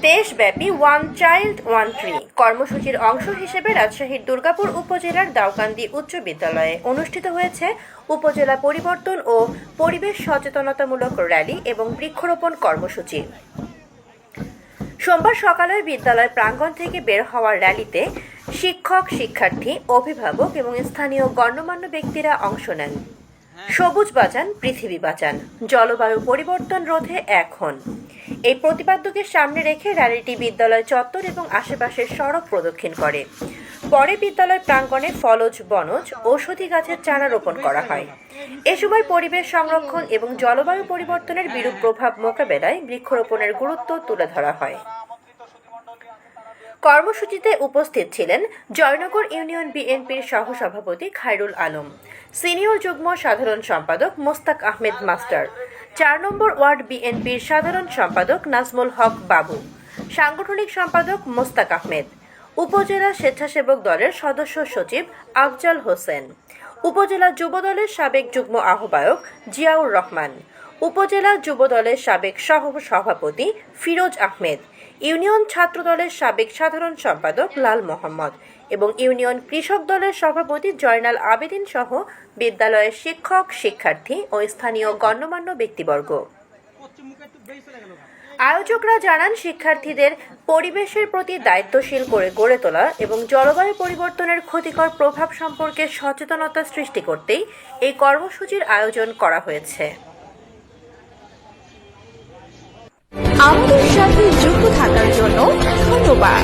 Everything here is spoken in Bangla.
দেশব্যাপী ওয়ান চাইল্ড ওয়ান ট্রি কর্মসূচির অংশ হিসেবে রাজশাহীর দুর্গাপুর উপজেলার দাউকান্দি উচ্চ বিদ্যালয়ে অনুষ্ঠিত হয়েছে উপজেলা পরিবর্তন ও পরিবেশ সচেতনতামূলক র্যালি এবং বৃক্ষরোপণ কর্মসূচি। সোমবার সকালে বিদ্যালয় প্রাঙ্গণ থেকে বের হওয়ার র্যালিতে শিক্ষক, শিক্ষার্থী, অভিভাবক এবং স্থানীয় গণ্যমান্য ব্যক্তিরা অংশ নেন। সবুজ বাঁচান, পৃথিবী বাঁচান, জলবায়ু পরিবর্তন রোধে এক হন। এই প্রতিপাদ্যকে সামনে রেখে র্যালিটি বিদ্যালয় চত্বর এবং আশেপাশের সড়ক প্রদক্ষিণ করে। পরে বিদ্যালয় প্রাঙ্গণে ফলজ, বনজ, ঔষধি গাছের চারা রোপণ করা হয়। এ সময় পরিবেশ সংরক্ষণ এবং জলবায়ু পরিবর্তনের বিরূপ প্রভাব মোকাবেলায় বৃক্ষরোপণের গুরুত্ব তুলে ধরা হয়। কর্মসূচিতে উপস্থিত ছিলেন জয়নগর ইউনিয়ন বিএনপির সহসভাপতি খায়রুল আলম, সিনিয়র যুগ্ম সাধারণ সম্পাদক মোস্তাক আহমেদ মাস্টার, ৪ নম্বর ওয়ার্ড বিএনপির সাধারণ সম্পাদক নাজমুল হক বাবু, সাংগঠনিক সম্পাদক মোস্তাক আহমেদ, উপজেলা স্বেচ্ছাসেবক দলের সদস্য সচিব আফজাল হোসেন, উপজেলা যুব দলের সাবেক যুগ্ম আহ্বায়ক জিয়াউর রহমান, উপজেলা যুব দলের সাবেক সহ সভাপতি ফিরোজ আহমেদ, ইউনিয়ন ছাত্র দলের সাবেক সাধারণ সম্পাদক লাল মোহাম্মদ এবং ইউনিয়ন কৃষক দলের সভাপতি জয়নাল আবেদিন সহ বিদ্যালয়ের শিক্ষক, শিক্ষার্থী ও স্থানীয় গণ্যমান্য ব্যক্তিবর্গ। আয়োজকরা জানান, শিক্ষার্থীদের পরিবেশের প্রতি দায়িত্বশীল করে গড়ে তোলা এবং জলবায়ু পরিবর্তনের ক্ষতিকর প্রভাব সম্পর্কে সচেতনতা সৃষ্টি করতেই এই কর্মসূচির আয়োজন করা হয়েছে। আমাদের সাথে যুক্ত থাকার জন্য ধন্যবাদ।